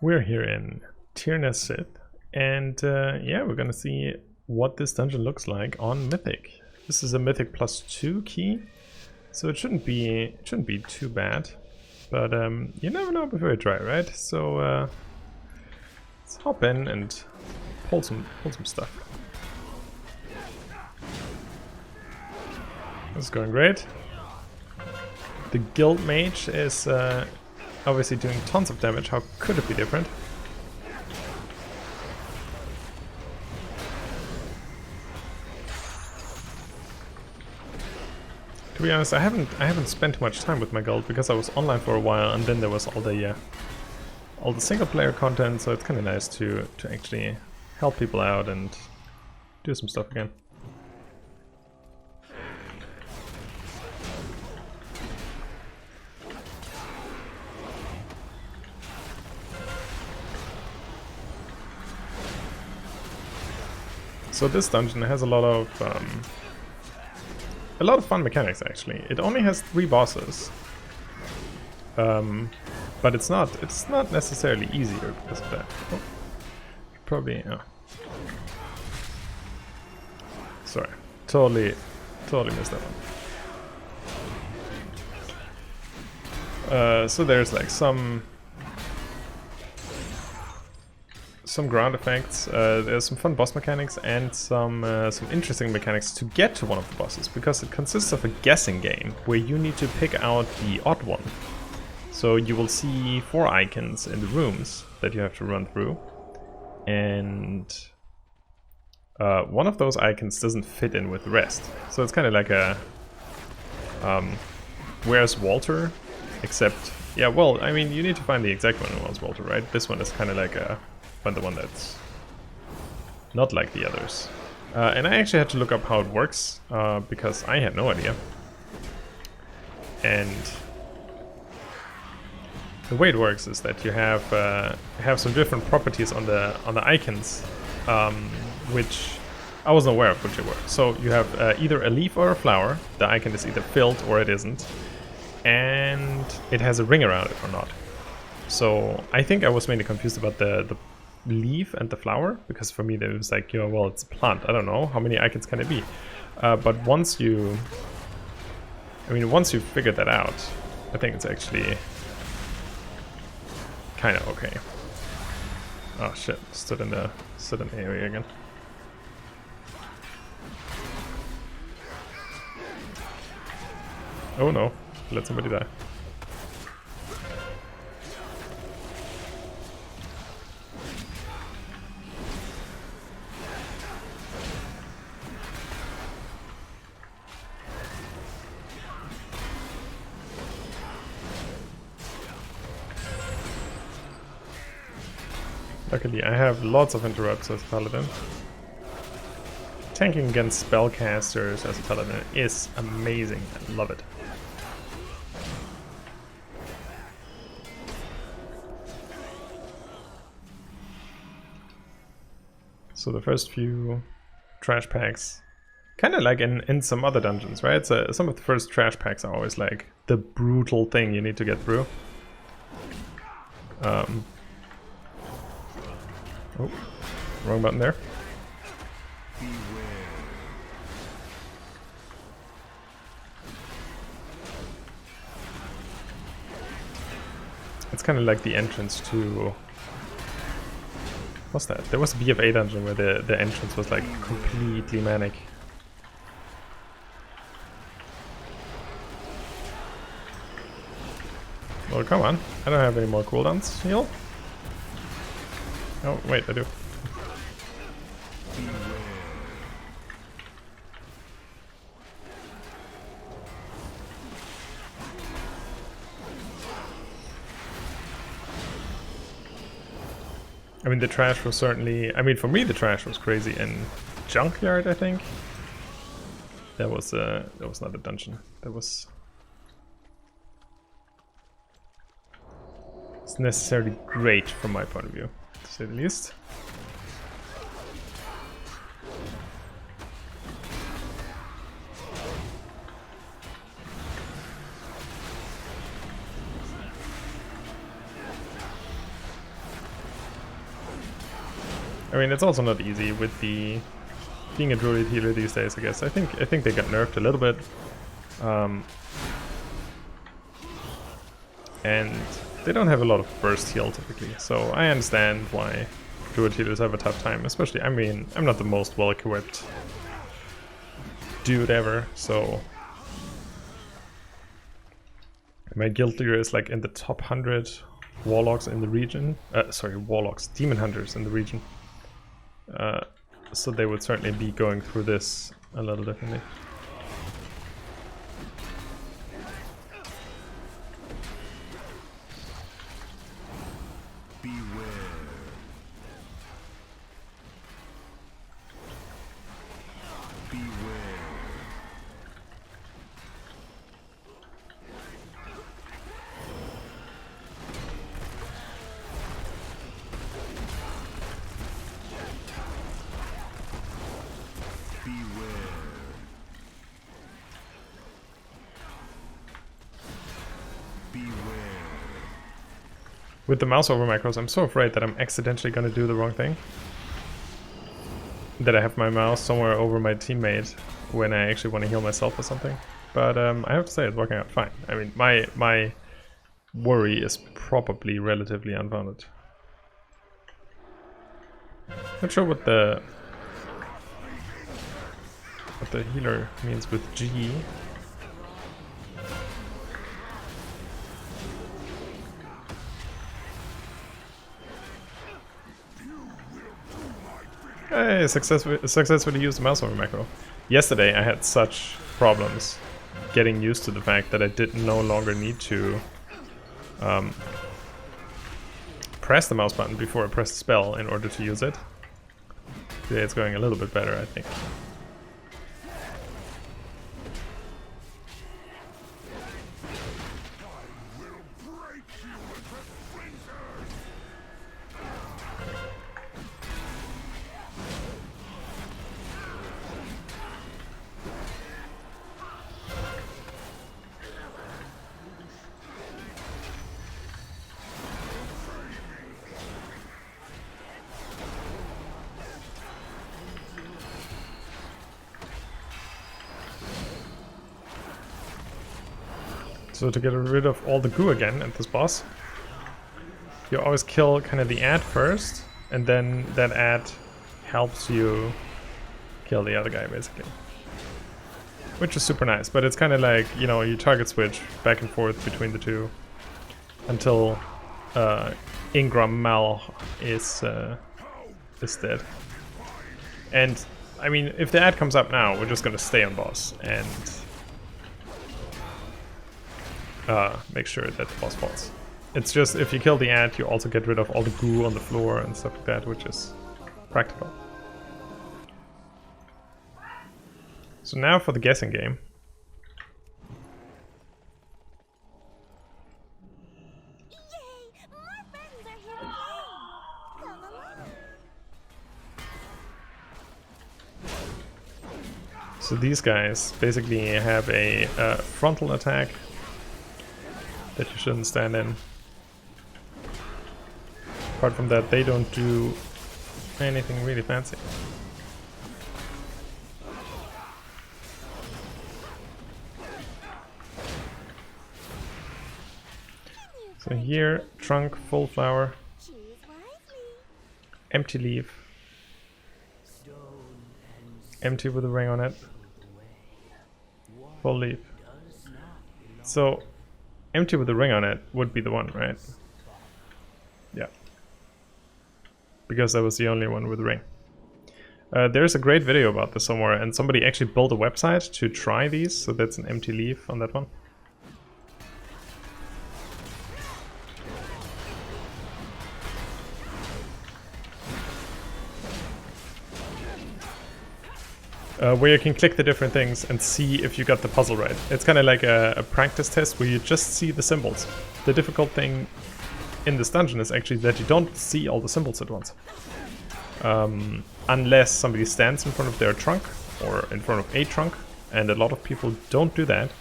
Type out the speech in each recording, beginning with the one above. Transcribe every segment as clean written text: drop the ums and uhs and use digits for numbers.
We're here in Tirna, Scithe, and yeah, we're gonna see what this dungeon looks like on Mythic. This is a Mythic +2 key, so it shouldn't be too bad. But you never know before you try, right? So let's hop in and pull some stuff. This is going great. The Guild Mage is obviously doing tons of damage. How could it be different? To be honest, I haven't spent too much time with my guild because I was online for a while, and then there was all the single player content. So it's kind of nice to actually help people out and do some stuff again. So this dungeon has a lot of fun mechanics. Actually, it only has 3 bosses, but it's not necessarily easier because of that. Oh, probably. Oh. Sorry, totally missed that one. So there's like some ground effects, there's some fun boss mechanics and some interesting mechanics to get to one of the bosses, because it consists of a guessing game where you need to pick out the odd one. So you will see 4 icons in the rooms that you have to run through, and one of those icons doesn't fit in with the rest. So it's kind of like a where's Walter, except, yeah, well, I mean, you need to find the exact one where's Walter, right? This one is kind of like the one that's not like the others. And I actually had to look up how it works, because I had no idea. And the way it works is that you have some different properties on the icons, which I wasn't aware of which they were. So you have either a leaf or a flower. The icon is either filled or it isn't, and it has a ring around it or not. So I think I was mainly confused about the leaf and the flower, because for me it was like, well, it's a plant. I don't know how many icons can it be, but once you figure that out, I think it's actually kind of okay. Oh shit! Stood in the area again. Oh no! Let somebody die. Luckily, I have lots of interrupts as a Paladin. Tanking against spellcasters as a Paladin is amazing. I love it. So the first few trash packs, kind of like in some other dungeons, right? So some of the first trash packs are always like the brutal thing you need to get through. Oh, wrong button there. It's kind of like the entrance to... What's that? There was a BFA dungeon where the entrance was like completely manic. Well, come on. I don't have any more cooldowns. Heal? Oh, wait, I do. I mean, the trash was certainly... I mean, for me, the trash was crazy in Junkyard, I think. That was not a dungeon. That was... It's necessarily great from my point of view, to say the least. I mean, it's also not easy with the being a druid healer these days, I guess. I think they got nerfed a little bit. And they don't have a lot of burst heal typically, so I understand why druid healers have a tough time, especially, I mean, I'm not the most well-equipped dude ever, so my guild leader is like in the top 100 warlocks in the region. Sorry, warlocks, demon hunters in the region. So they would certainly be going through this a little differently. With the mouse over macros, I'm so afraid that I'm accidentally gonna do the wrong thing. That I have my mouse somewhere over my teammate when I actually want to heal myself or something. But I have to say it's working out fine. I mean, my worry is probably relatively unfounded. Not sure what the healer means with G. Hey, successfully used the mouse over macro. Yesterday I had such problems getting used to the fact that I did no longer need to press the mouse button before I press the spell in order to use it. Today it's going a little bit better, I think. So to get rid of all the goo again at this boss, you always kill kind of the ad first, and then that ad helps you kill the other guy basically. Which is super nice, but it's kind of like, you know, you target switch back and forth between the two until Ingra Maloch is dead. And I mean, if the ad comes up now, we're just gonna stay on boss and make sure that the boss falls. It's just, if you kill the ant, you also get rid of all the goo on the floor and stuff like that, which is practical. So now for the guessing game. Yay! More friends are here to play! La, la, la. So these guys basically have a frontal attack that you shouldn't stand in. Apart from that, they don't do anything really fancy. So here, trunk, full flower, Choose wisely. empty leaf, empty with a ring on it, full leaf. So empty with a ring on it would be the one, right? Yeah. Because that was the only one with a ring. There's a great video about this somewhere, and somebody actually built a website to try these, so that's an empty leaf on that one. Where you can click the different things and see if you got the puzzle right. It's kind of like a practice test where you just see the symbols. The difficult thing in this dungeon is actually that you don't see all the symbols at once. Unless somebody stands in front of their trunk, or in front of a trunk, and a lot of people don't do that.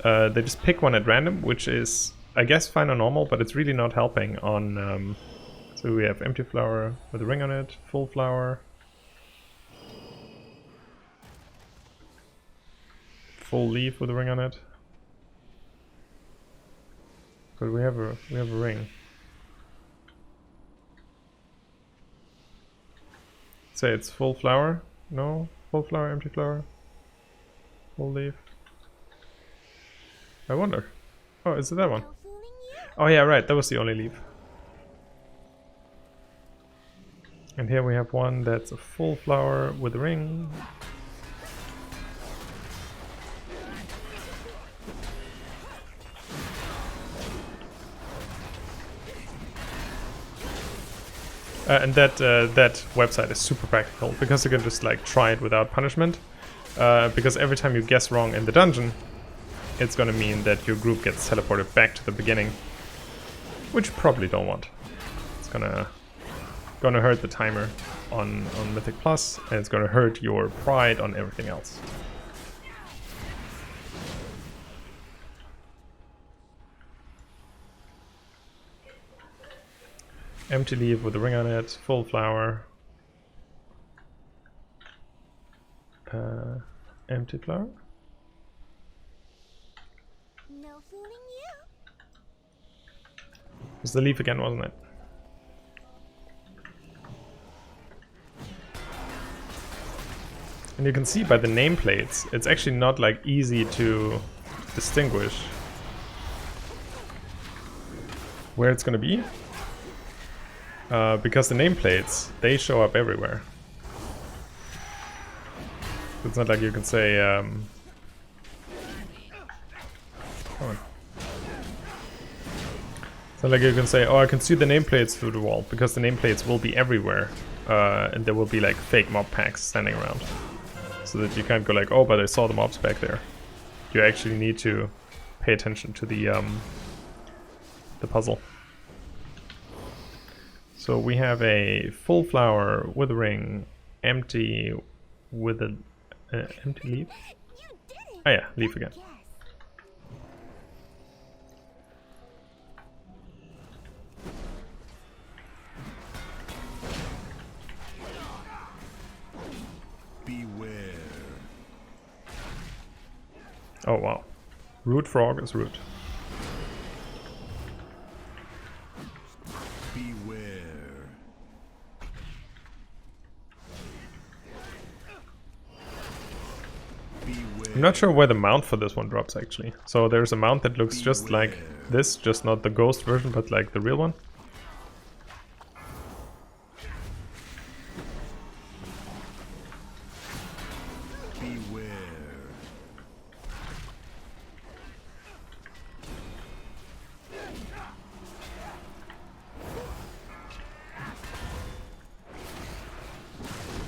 They just pick one at random, which is, I guess, fine or normal, but it's really not helping on So we have empty flower with a ring on it, full flower, full leaf with a ring on it. But we have a ring. Say it's full flower. No, full flower, empty flower, full leaf. I wonder. Oh, is it that one? No fooling you. Oh yeah, right. That was the only leaf. And here we have one that's a full flower with a ring. And that website is super practical because you can just like try it without punishment. Because every time you guess wrong in the dungeon, it's gonna mean that your group gets teleported back to the beginning, which you probably don't want. It's gonna hurt the timer on Mythic Plus, and it's gonna hurt your pride on everything else. Empty leaf with a ring on it, full flower. Empty flower. No fooling you. It was the leaf again, wasn't it? And you can see by the nameplates, it's actually not like easy to distinguish where it's gonna be. Because the nameplates, they show up everywhere. It's not like you can say, come on. It's not like you can say, oh, I can see the nameplates through the wall, because the nameplates will be everywhere. And there will be like fake mob packs standing around. So that you can't go like, oh, but I saw the mobs back there. You actually need to pay attention to the puzzle. So we have a full flower with a ring, empty with a empty leaf. You did it. Oh yeah, leaf again. Yes. Beware. Oh wow, root frog is root. Beware. I'm not sure where the mount for this one drops actually. So there's a mount that looks just like this, just not the ghost version, but like the real one. Beware.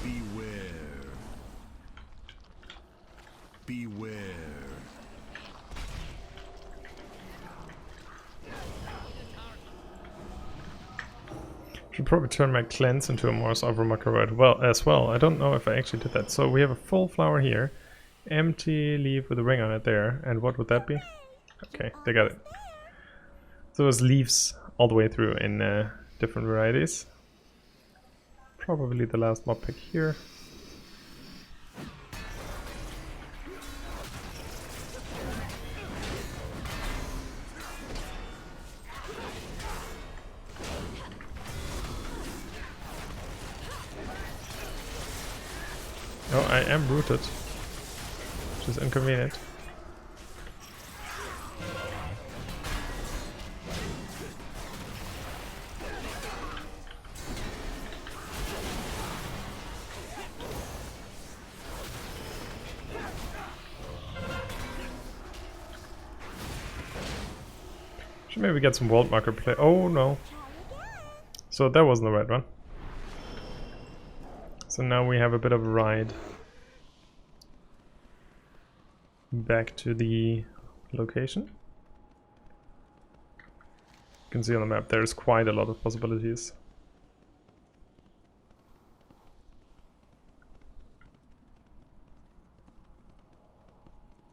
Beware. Beware. Should probably turn my cleanse into a Morse Overmarker as well. I don't know if I actually did that. So we have a full flower here, empty leaf with a ring on it there, and what would that be? Okay, they got it. So there's leaves all the way through in different varieties. Probably the last mob pick here. Oh, I am rooted, which is inconvenient. Should maybe get some world marker play. Oh no. So that wasn't the right one. So now we have a bit of a ride back to the location. You can see on the map there's quite a lot of possibilities.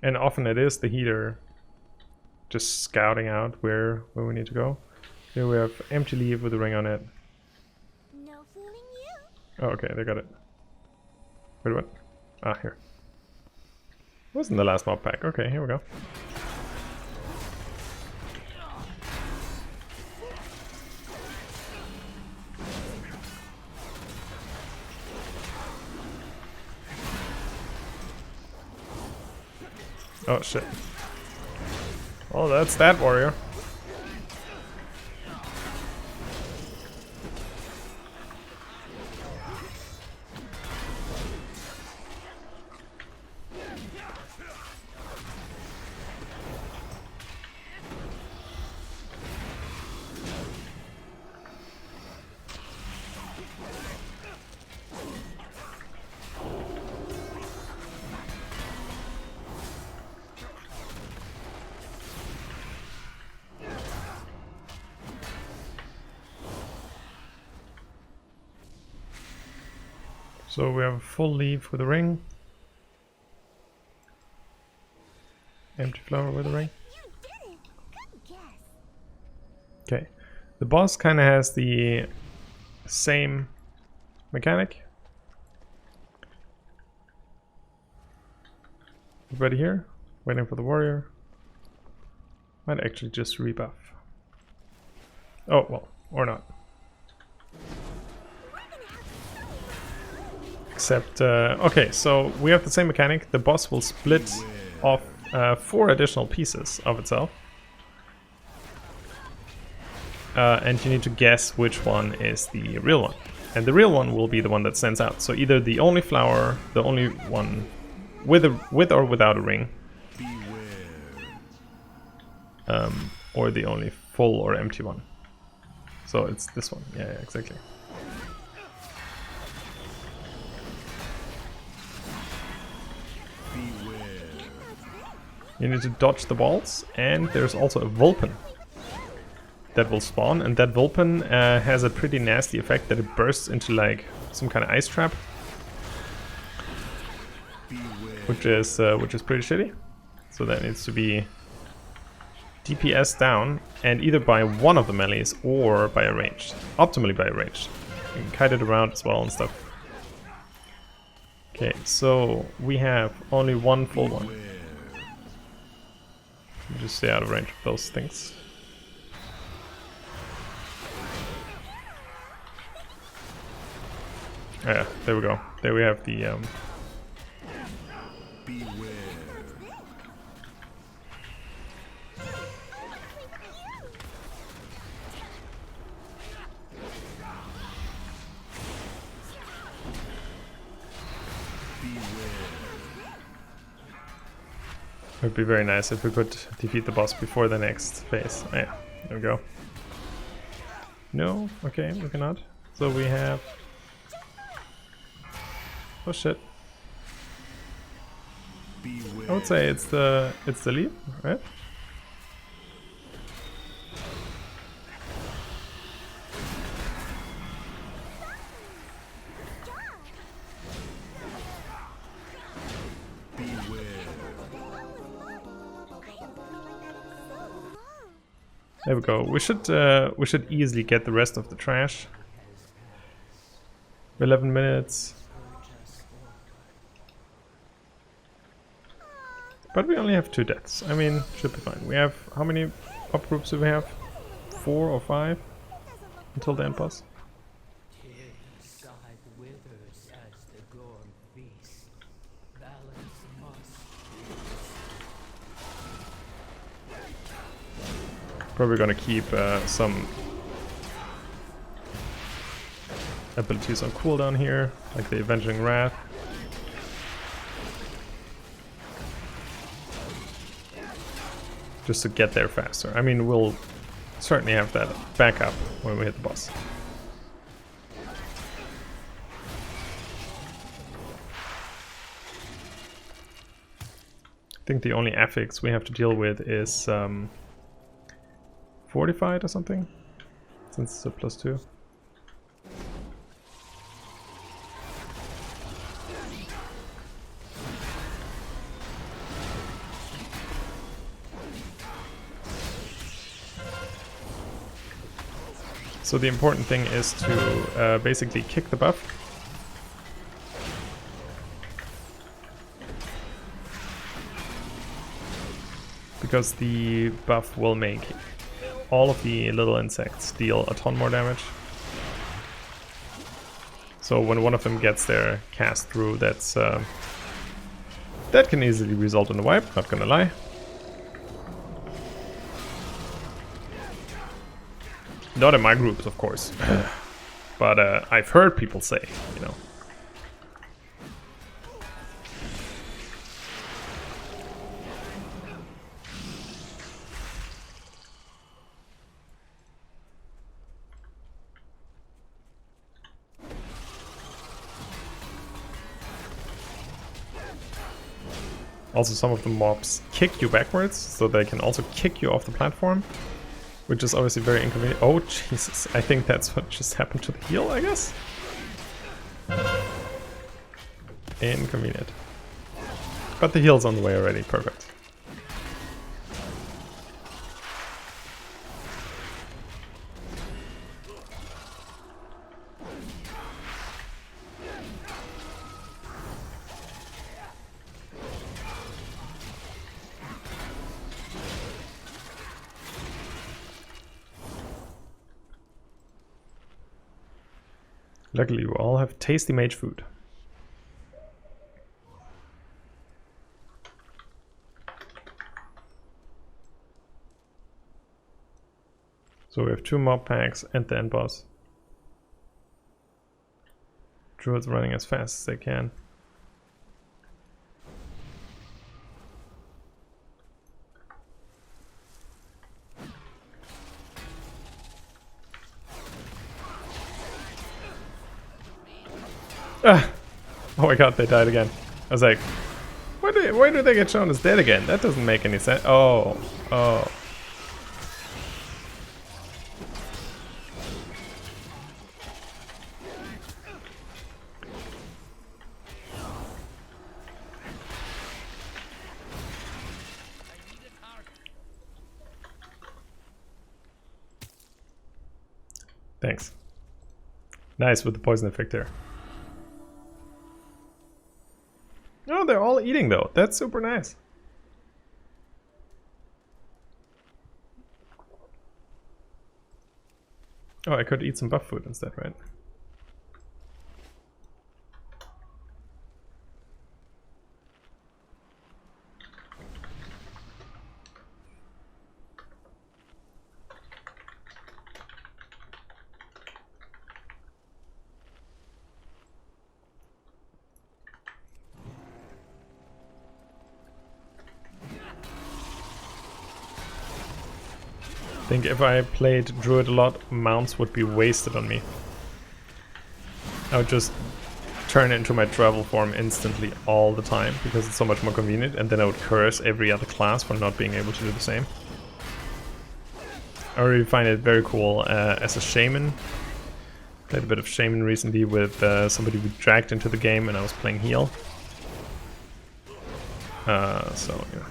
And often it is the healer just scouting out where we need to go. Here we have empty leaf with a ring on it. Oh, okay, they got it. Wait, what? Ah, here. Wasn't the last mob pack. Okay, here we go. Oh shit. Oh, that's that warrior. So we have a full leaf with a ring. Empty flower with a ring. You did it! Good guess. Okay. The boss kind of has the same mechanic. Everybody here? Waiting for the warrior. Might actually just rebuff. Oh, well, or not. Except, okay, so we have the same mechanic. The boss will split off 4 additional pieces of itself. And you need to guess which one is the real one. And the real one will be the one that stands out. So either the only flower, the only one with or without a ring, or the only full or empty one. So it's this one. Yeah, exactly. You need to dodge the balls, and there's also a Vulpin that will spawn, and that Vulpin has a pretty nasty effect that it bursts into like some kind of ice trap, which is pretty shitty. So that needs to be DPS down, and either by one of the melees or by a ranged. Optimally by a ranged. You can kite it around as well and stuff. Okay, so we have only one full one. Just stay out of range of those things. Oh yeah, there we go. There we have the It would be very nice if we could defeat the boss before the next phase. Oh yeah, there we go. No? Okay, we cannot. So we have... Oh shit. I would say it's the lead, right? There we go. We should easily get the rest of the trash. 11 minutes. But we only have 2 deaths. I mean, should be fine. We have, how many up groups do we have? 4 or 5 until the end boss. Probably gonna keep some abilities on cooldown here, like the Avenging Wrath. Just to get there faster. I mean, we'll certainly have that backup when we hit the boss. I think the only affix we have to deal with is fortified or something, since it's a +2. So the important thing is to basically kick the buff because the buff will make all of the little insects deal a ton more damage. So when one of them gets their cast through, that's that can easily result in a wipe, not gonna lie. Not in my groups, of course. But I've heard people say, you know. Also, some of the mobs kick you backwards, so they can also kick you off the platform, which is obviously very inconvenient. Oh, Jesus. I think that's what just happened to the heal, I guess? Inconvenient. But the heal's on the way already. Perfect. Luckily, you all have tasty mage food. So we have 2 mob packs and the end boss. Druids running as fast as they can. Ah! Oh my god, they died again. I was like, why do they get shown as dead again? That doesn't make any sense. Oh, oh. Thanks. Nice with the poison effect there. Oh, they're all eating though. That's super nice. Oh, I could eat some buff food instead, right? I think if I played Druid a lot, mounts would be wasted on me. I would just turn it into my travel form instantly all the time because it's so much more convenient, and then I would curse every other class for not being able to do the same. I really find it very cool as a shaman. Played a bit of shaman recently with somebody we dragged into the game and I was playing heal. So yeah.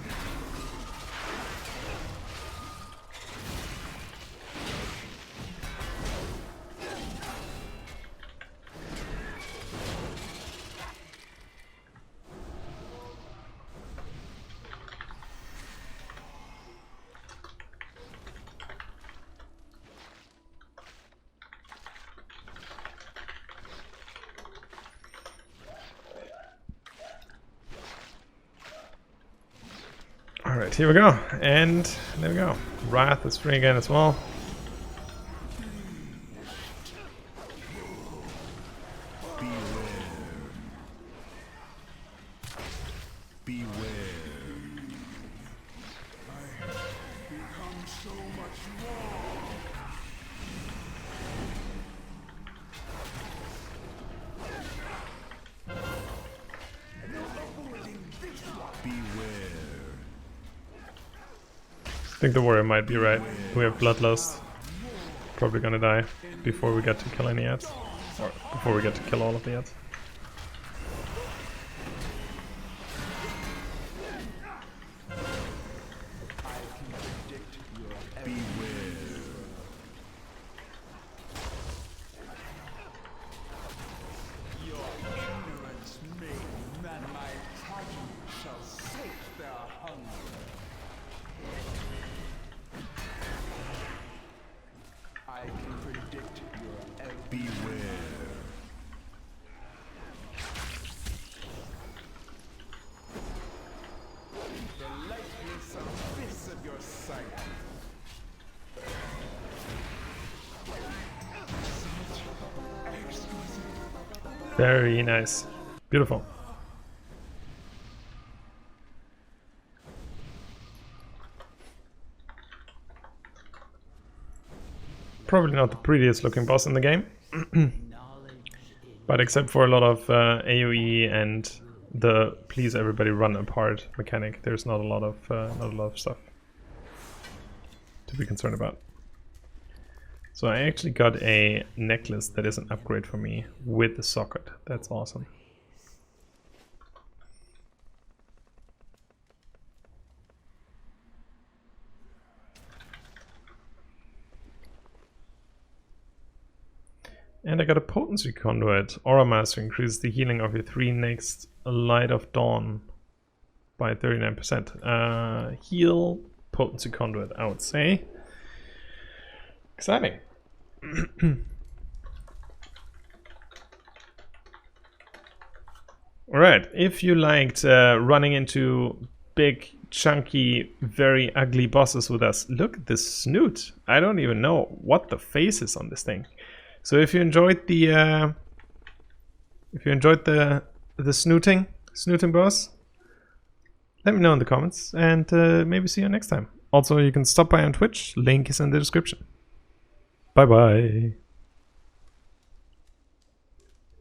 Alright, here we go. And there we go. Wrath is free again as well. I think the warrior might be right. We have bloodlust. Probably gonna die before we get to kill any ads. Or before we get to kill all of the ads. Very nice. Beautiful. Probably not the prettiest looking boss in the game. But except for a lot of AoE and the please everybody run apart mechanic, there's not a lot of stuff to be concerned about. So I actually got a necklace that is an upgrade for me with the socket. That's awesome. And I got a potency conduit. Aura Master increases the healing of your 3 next Light of Dawn by 39%. Heal, potency conduit, I would say. Exciting. Alright, if you liked running into big, chunky, very ugly bosses with us, look at this snoot. I don't even know what the face is on this thing. So if you enjoyed the snooting boss, let me know in the comments and maybe see you next time. Also, you can stop by on Twitch. Link is in the description. Bye bye.